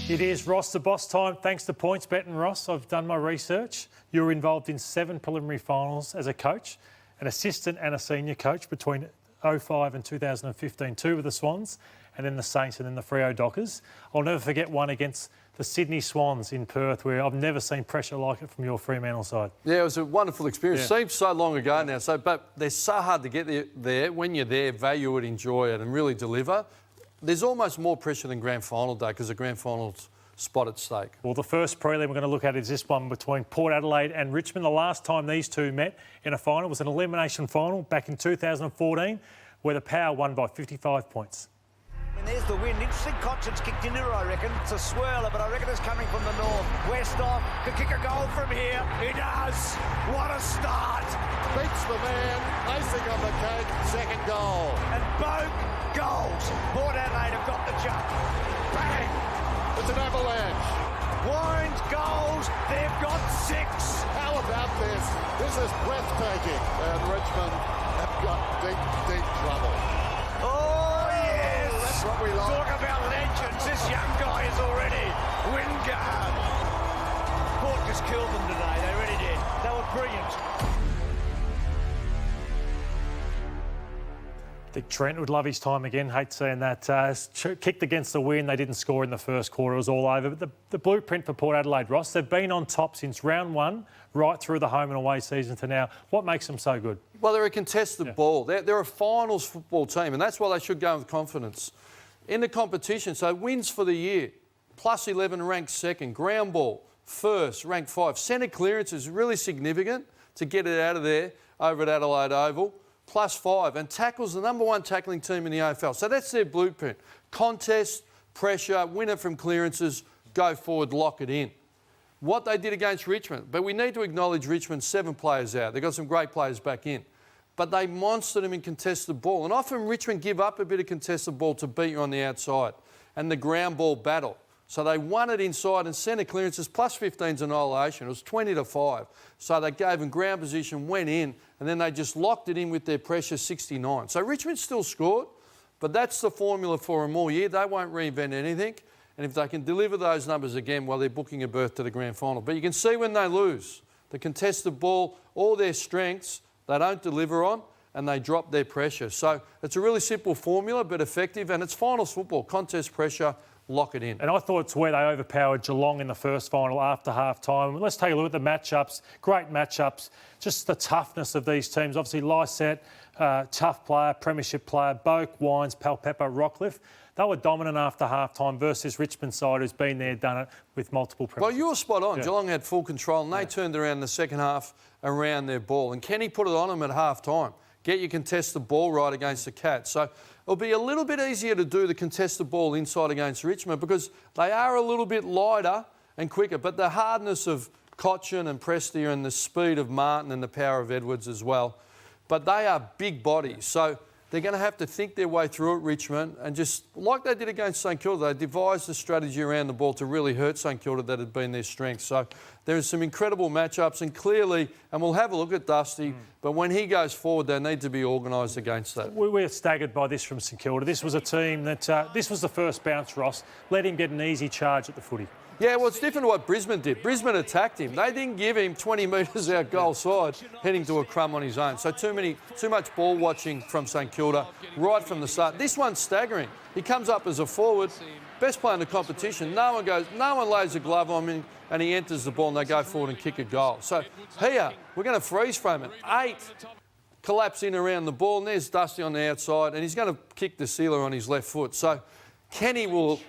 It is Ross the Boss time. Thanks to PointsBet and Ross. I've done my research. You were involved in 7 preliminary finals as a coach, an assistant and a senior coach between 2005 and 2015. 2 with the Swans, and then the Saints, and then the Freo Dockers. I'll never forget one against the Sydney Swans in Perth, where I've never seen pressure like it from your Fremantle side. Yeah, it was a wonderful experience. Yeah. Seems so long ago now. But they're so hard to get there. When you're there, value it, enjoy it, and really deliver. There's almost more pressure than grand final day because the grand final's spot at stake. Well, the first prelim we're going to look at is this one between Port Adelaide and Richmond. The last time these two met in a final was an elimination final back in 2014, where the Power won by 55 points. And there's the wind. Interesting Conscience kicked into it, I reckon. It's a swirler, but I reckon it's coming from the north. Westhoff could kick a goal from here. He does. What a start. Beats the man. Icing on the cake. Second goal. And both goals. Port Adelaide have got the jump. Bang. It's an avalanche. Warren's goals. They've got 6. How about this? This is breathtaking. And Richmond have got deep, deep trouble. Oh, yes. That's what we like. Talk about legends. This young guy is already Wingard. Port just killed them today. They really did. They were brilliant. Dick Trent would love his time again. Hate seeing that. Kicked against the wind. They didn't score in the first quarter. It was all over. But the blueprint for Port Adelaide, Ross, they've been on top since round 1, right through the home and away season to now. What makes them so good? Well, they're a contested ball. They're a finals football team, and that's why they should go with confidence. In the competition, so wins for the year, plus 11 ranked second. Ground ball, first, ranked 5. Centre clearance is really significant to get it out of there over at Adelaide Oval. Plus 5, and tackles the number 1 tackling team in the AFL. So that's their blueprint. Contest, pressure, win it from clearances, go forward, lock it in. What they did against Richmond, but we need to acknowledge Richmond's 7 players out. They've got some great players back in. But they monstered them in contested ball. And often Richmond give up a bit of contested ball to beat you on the outside. And the ground ball battle. So they won it inside, and centre clearances plus 15's annihilation. It was 20-5. So they gave them ground position, went in, and then they just locked it in with their pressure, 69. So Richmond still scored, but that's the formula for them all year. They won't reinvent anything. And if they can deliver those numbers again, well, they're booking a berth to the grand final. But you can see when they lose, the contested ball, all their strengths, they don't deliver on, and they drop their pressure. So it's a really simple formula, but effective, and it's finals football, contest pressure, lock it in. And I thought it's where they overpowered Geelong in the first final after half-time. Let's take a look at the matchups. Great matchups. Just the toughness of these teams. Obviously, Lysette, tough player, premiership player. Boak, Wines, Palpepper, Rockcliffe. They were dominant after half-time versus Richmond side, who's been there, done it with multiple premierships. Well, you were spot on. Yeah. Geelong had full control, and they turned around the second half around their ball. And Kenny put it on them at half-time. Get your contested ball right against the Cats. So it'll be a little bit easier to do the contested ball inside against Richmond because they are a little bit lighter and quicker. But the hardness of Cochin and Prestia and the speed of Martin and the power of Edwards as well. But they are big bodies. So they're going to have to think their way through at Richmond, and just like they did against St Kilda, they devised a strategy around the ball to really hurt St Kilda that had been their strength. So there's some incredible matchups, and clearly, and we'll have a look at Dusty, but when he goes forward, they need to be organised against that. We're staggered by this from St Kilda. This was a team that, this was the first bounce, Ross. Let him get an easy charge at the footy. Yeah, well, it's different to what Brisbane did. Brisbane attacked him. They didn't give him 20 metres out goal side, heading to a crumb on his own. So too much ball watching from St Kilda right from the start. This one's staggering. He comes up as a forward, best player in the competition. No one lays a glove on him, and he enters the ball, and they go forward and kick a goal. So here, we're going to freeze frame it. 8 collapse in around the ball, and there's Dusty on the outside, and he's going to kick the sealer on his left foot. So Kenny will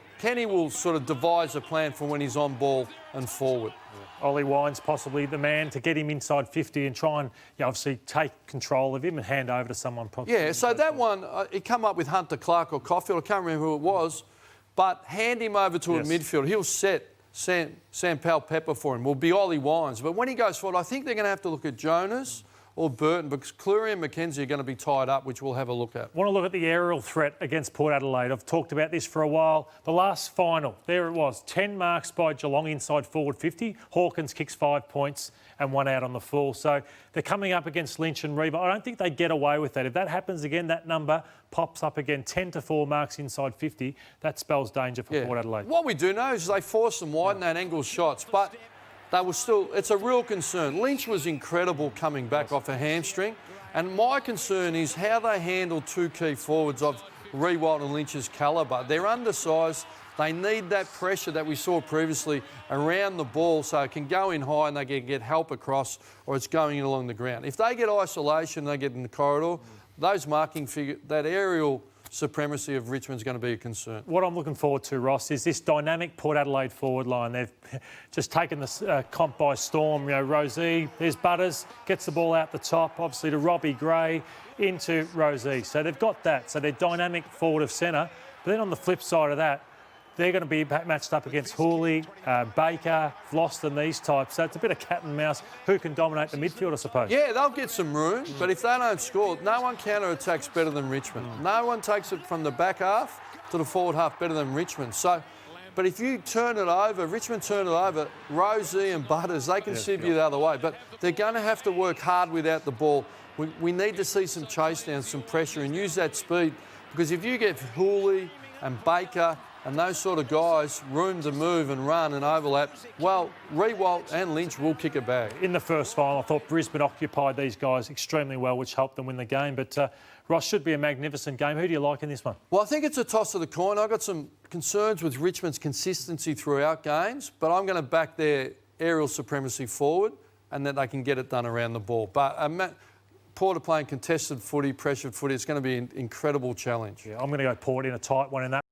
sort of devise a plan for when he's on ball and forward. Ollie Wines possibly the man to get him inside 50 and try and obviously take control of him and hand over to someone. Yeah, so that one, he come up with Hunter Clark or Caulfield, I can't remember who it was, but hand him over to a midfield. He'll set Sam Palpepper for him. Will be Ollie Wines. But when he goes forward, I think they're going to have to look at Jonas or Burton, because Cleary and McKenzie are going to be tied up, which we'll have a look at. Want to look at the aerial threat against Port Adelaide. I've talked about this for a while. The last final, there it was, 10 marks by Geelong inside forward 50. Hawkins kicks 5 points and 1 out on the full. So they're coming up against Lynch and Reeve. I don't think they get away with that. If that happens again, that number pops up again, 10 to 4 marks inside 50. That spells danger for Port Adelaide. What we do know is they forced them wide in that angle shots, but they were still, it's a real concern. Lynch was incredible coming back off a hamstring, and my concern is how they handle two key forwards of Riewoldt and Lynch's calibre. They're undersized. They need that pressure that we saw previously around the ball so it can go in high and they can get help across, or it's going in along the ground. If they get isolation, they get in the corridor, those marking figure, that aerial supremacy of Richmond's going to be a concern. What I'm looking forward to, Ross, is this dynamic Port Adelaide forward line. They've just taken the comp by storm. You know, Rosé, there's Butters, gets the ball out the top, obviously to Robbie Gray, into Rosé. So they've got that. So they're dynamic forward of centre. But then on the flip side of that, they're going to be matched up against Hooley, Baker, Vlosten, these types. So it's a bit of cat and mouse. Who can dominate the midfield, I suppose? Yeah, they'll get some room, but if they don't score, no one counter-attacks better than Richmond. No one takes it from the back half to the forward half better than Richmond. So, but if you turn it over, Richmond turn it over, Rosé and Butters, they can sieve you the other way. But they're going to have to work hard without the ball. We need to see some chase down, some pressure, and use that speed. Because if you get Hooley and Baker and those sort of guys room to move and run and overlap, well, Riewoldt and Lynch will kick a bag. In the first final, I thought Brisbane occupied these guys extremely well, which helped them win the game. But Ross, should be a magnificent game. Who do you like in this one? Well, I think it's a toss of the coin. I've got some concerns with Richmond's consistency throughout games, but I'm going to back their aerial supremacy forward and that they can get it done around the ball. But Port are playing contested footy, pressured footy. It's going to be an incredible challenge. Yeah, I'm going to go Port in a tight one in that.